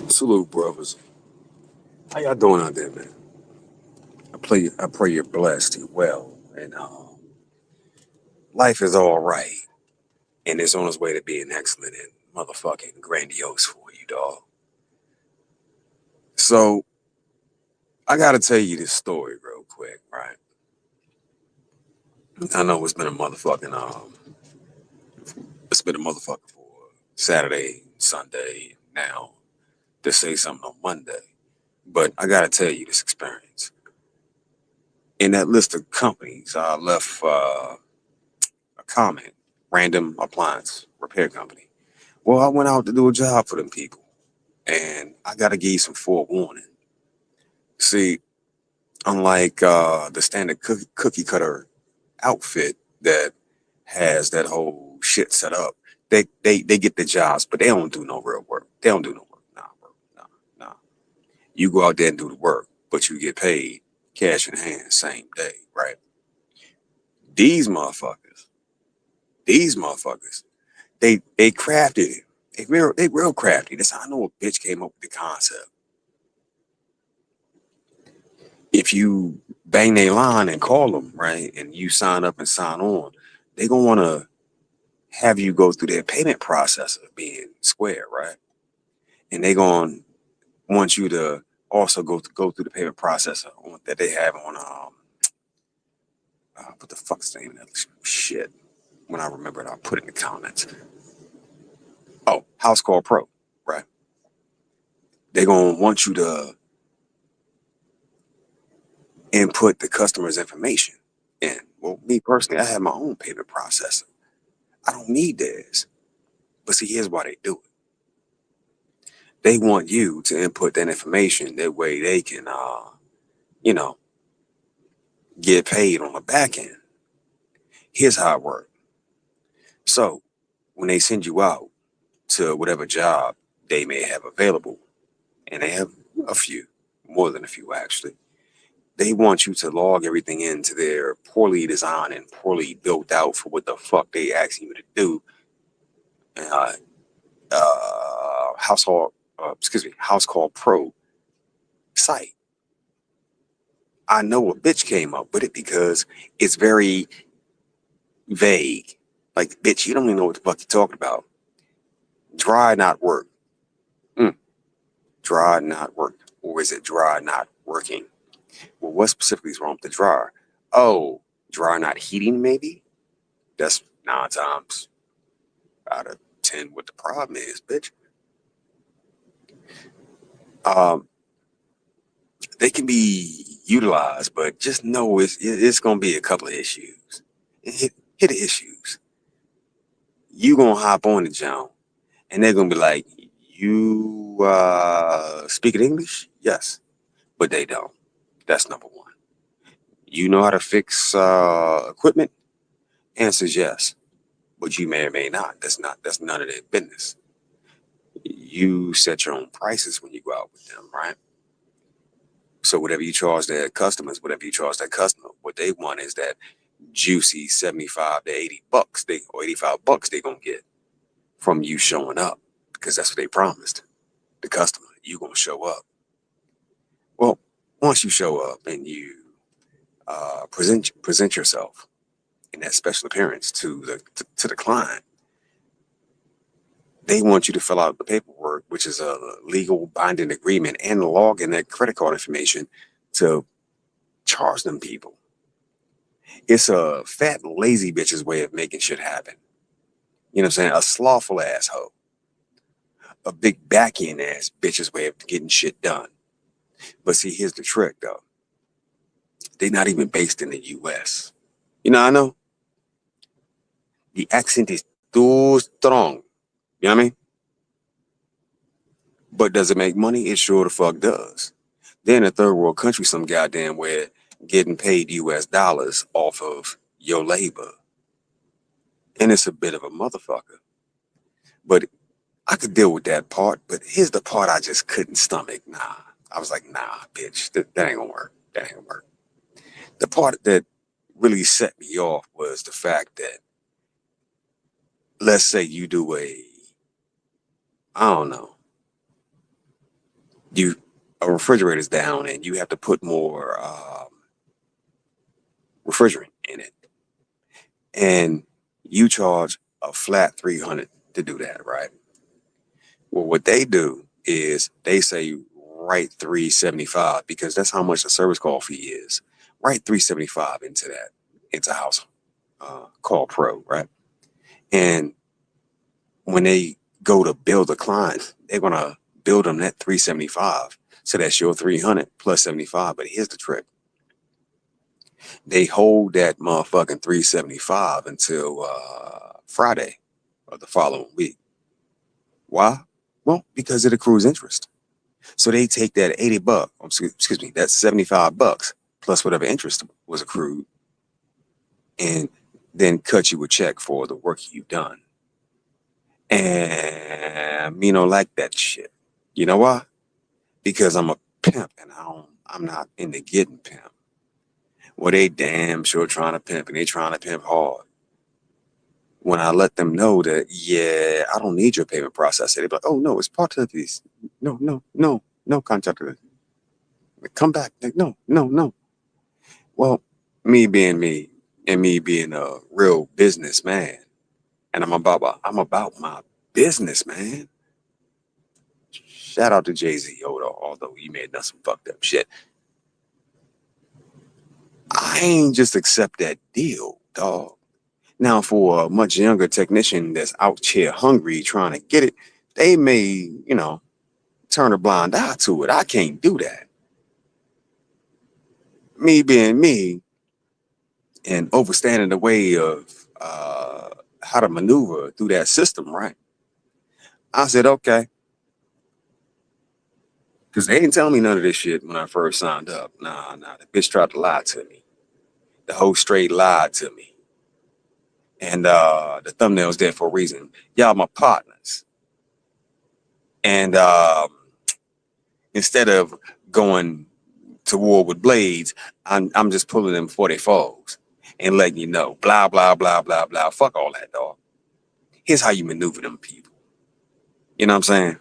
Salute, brothers. How y'all doing out there, man? I pray you're blessed, you're well, and life is all right, and it's on its way to being excellent and motherfucking grandiose for you, dog. So I gotta tell you this story real quick, right? I know it's been a motherfucker for Saturday, Sunday, now to say something on Monday, but I gotta tell you this experience. In that list of companies, I left a comment, random appliance repair company. Well, I went out to do a job for them people, and I got to give you some forewarning. See, unlike the standard cookie cutter outfit that has that whole shit set up, they get the jobs, but they don't do no real work. They don't do no work. Nah, bro. Nah. You go out there and do the work, but you get paid cash in hand same day, right? These motherfuckers, these motherfuckers, they crafted it. They real crafty. That's how I know a bitch came up with the concept. If you bang their line and call them, right, and you sign up and sign on, they gonna wanna have you go through their payment process of being square, right? And they gonna want you to also go through the payment process that they have on what the fuck's the name of that shit? When I remember it, I'll put it in the comments. Oh, House Call Pro, right? They gonna want you to input the customer's information in. Well, me personally, I have my own payment processor. I don't need theirs. But see, here's why they do it. They want you to input that information. That way they can, you know, get paid on the back end. Here's how it works. So when they send you out to whatever job they may have available, and they have a few, more than a few actually, they want you to log everything into their poorly designed and poorly built out for what the fuck they asking you to do. Uh, House Call Pro site. I know a bitch came up with it because it's very vague. Like, bitch, you don't even know what the fuck you're talking about. Dry not work. Dry not work. Or is it dry not working? Well, what specifically is wrong with the dryer? Oh, dry not heating, maybe? That's 9 times out of 10 what the problem is, bitch. Um, they can be utilized, but just know it's gonna be a couple of issues. Hit the issues. You gonna hop on the John, and they're gonna be like, "You speaking English?" Yes, but they don't. That's number one. You know how to fix equipment? Answers yes, but you may or may not. That's none of their business. You set your own prices when you go out with them, right? So whatever you charge their customers, whatever you charge that customer, what they want is that juicy 75 to 80 bucks or 85 bucks they gonna get from you showing up, because that's what they promised the customer. You gonna show up. Well, once you show up and you present yourself in that special appearance to the client, they want you to fill out the paperwork, which is a legal binding agreement, and log in that credit card information to charge them people. It's a fat, lazy bitch's way of making shit happen. You know what I'm saying? A slothful asshole. A big backhand ass bitch's way of getting shit done. But see, here's the trick though. They're not even based in the US. You know, I know the accent is too strong. You know what I mean? But does it make money? It sure the fuck does. They're in a third world country some goddamn where getting paid US dollars off of your labor. And it's a bit of a motherfucker. But I could deal with that part. But here's the part I just couldn't stomach. Nah. I was like, nah, bitch, that ain't gonna work. That ain't gonna work. The part that really set me off was the fact that, let's say you do I don't know, a refrigerator's down and you have to put more refrigerant in it, and you charge a flat 300 to do that, right? Well, what they do is they say write 375, because that's how much the service call fee is. Write 375 into house call pro, right? And when they go to bill the client, they're gonna bill them that 375. So that's your 300 plus 75. But here's the trick. They hold that motherfucking 375 until Friday of the following week. Why? Well, because it accrues interest. So they take that 80 bucks, excuse me, that's 75 bucks plus whatever interest was accrued, and then cut you a check for the work you've done. And me don't like that shit. You know why? Because I'm a pimp and I'm not into getting pimp. Well, they damn sure trying to pimp, and they trying to pimp hard. When I let them know that, yeah, I don't need your payment processor, they be like, oh no, it's part of this. No, contractor. Come back. Like, no. Well, me being me and me being a real businessman, and I'm about my business, man. Shout out to Jay-Z, although he may have done some fucked up shit. I ain't just accept that deal, dog. Now, for a much younger technician that's out here hungry trying to get it, they may, turn a blind eye to it. I can't do that. Me being me and overstanding the way of how to maneuver through that system, right? I said, okay. Because they didn't tell me none of this shit when I first signed up. Nah, the bitch tried to lie to me. The whole straight lied to me. And the thumbnail's there for a reason. Y'all my partners. And instead of going to war with blades, I'm just pulling them for their foes and letting you know, blah, blah, blah, blah, blah. Fuck all that, dog. Here's how you maneuver them people. You know what I'm saying?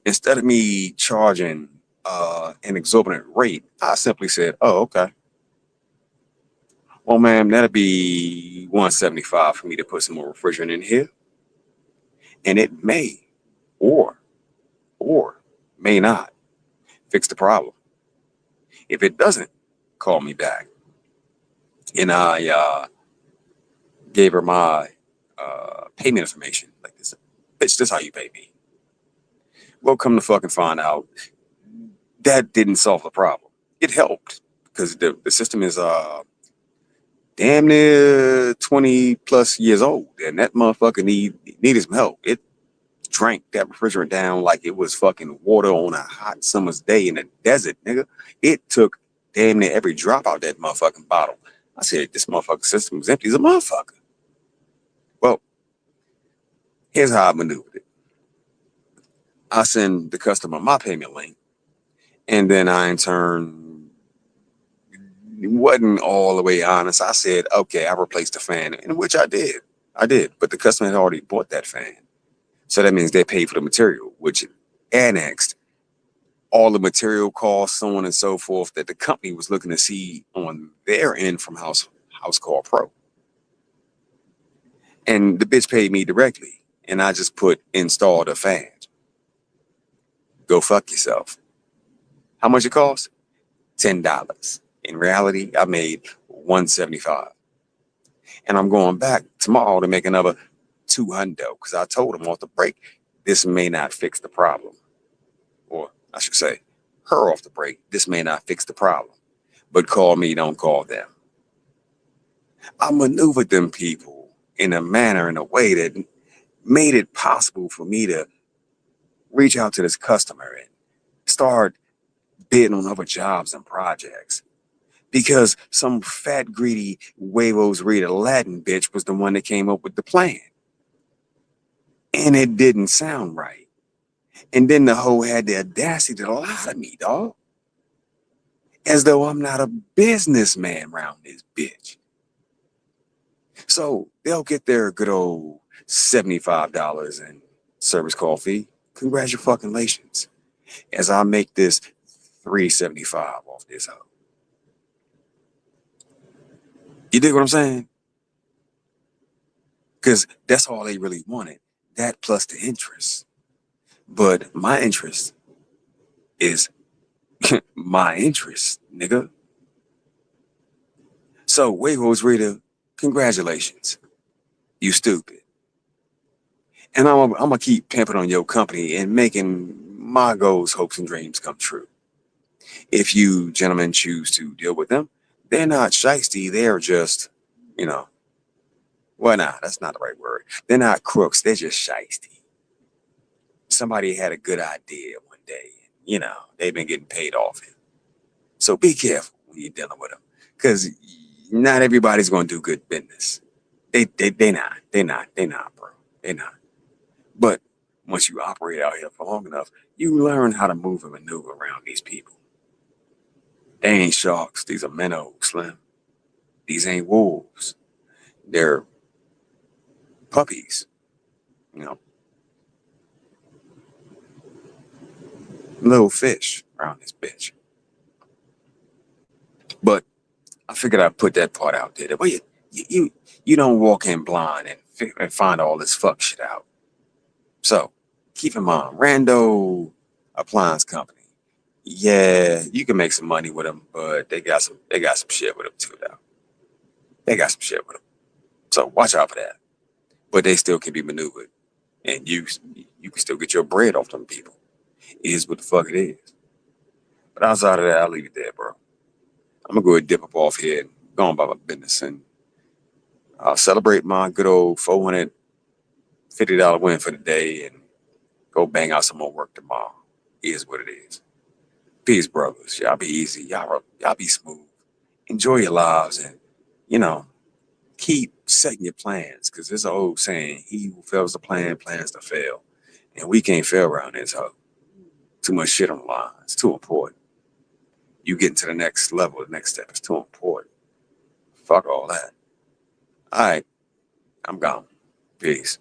Instead of me charging an exorbitant rate, I simply said, oh, okay. Well, ma'am, that'll be 175 for me to put some more refrigerant in here. And it may or may not fix the problem. If it doesn't, call me back. And I gave her my payment information. Like this, bitch, this how you pay me. Well, come to fucking find out, that didn't solve the problem. It helped because the system is damn near 20 plus years old, and that motherfucker needed some help. It drank that refrigerant down like it was fucking water on a hot summer's day in the desert, nigga. It took damn near every drop out that motherfucking bottle. I said, this motherfucking system was empty as a motherfucker. Well, here's how I maneuvered it. I send the customer my payment link, and then I in turn wasn't all the way honest. I said, okay, I replaced the fan, in which I did. I did, but the customer had already bought that fan. So that means they paid for the material, which annexed all the material costs, so on and so forth, that the company was looking to see on their end from House Call Pro. And the bitch paid me directly. And I just put install the fan. Go fuck yourself. How much it cost? $10. In reality, I made $175. And I'm going back tomorrow to make another $200 because I told him off the break, this may not fix the problem. Or I should say, her off the break, this may not fix the problem. But call me, don't call them. I maneuvered them people in a manner, in a way that made it possible for me to reach out to this customer and start bidding on other jobs and projects. Because some fat, greedy huevos Rita Latin bitch was the one that came up with the plan. And it didn't sound right. And then the hoe had the audacity to lie to me, dog. As though I'm not a businessman around this bitch. So they'll get their good old $75 in service call fee. Congratulations. As I make this $375 off this hoe. You dig what I'm saying? Because that's all they really wanted. That plus the interest. But my interest is my interest, nigga. So, Huevos Rita, congratulations. You stupid. And I'm going to keep pimping on your company and making my goals, hopes, and dreams come true. If you gentlemen choose to deal with them, they're not shiesty. They're just, you know, well, nah, that's not the right word. They're not crooks. They're just shiesty. Somebody had a good idea one day. You know, they've been getting paid off it. So be careful when you're dealing with them. Because not everybody's going to do good business. They not, bro. They not. But once you operate out here for long enough, you learn how to move and maneuver around these people. They ain't sharks. These are minnows, Slim. These ain't wolves. They're puppies. You know, little fish around this bitch. But I figured I'd put that part out there. Well, you don't walk in blind and find all this fuck shit out. So keep in mind, Rando Appliance Company. Yeah, you can make some money with them, but they got some shit with them too, though. They got some shit with them. So watch out for that. But they still can be maneuvered, and you can still get your bread off them people. It is what the fuck it is. But outside of that, I'll leave it there, bro. I'm gonna go ahead and dip up off here and go on about my business, and I'll celebrate my good old $450 win for the day, and go bang out some more work tomorrow. It is what it is. Peace, brothers. Y'all be easy. Y'all be smooth. Enjoy your lives, and you know, keep setting your plans. Cause there's an old saying: "He who fails to plan plans to fail." And we can't fail around this hoe. Too much shit on the line. It's too important. You getting to the next level, the next step is too important. Fuck all that. All right, I'm gone. Peace.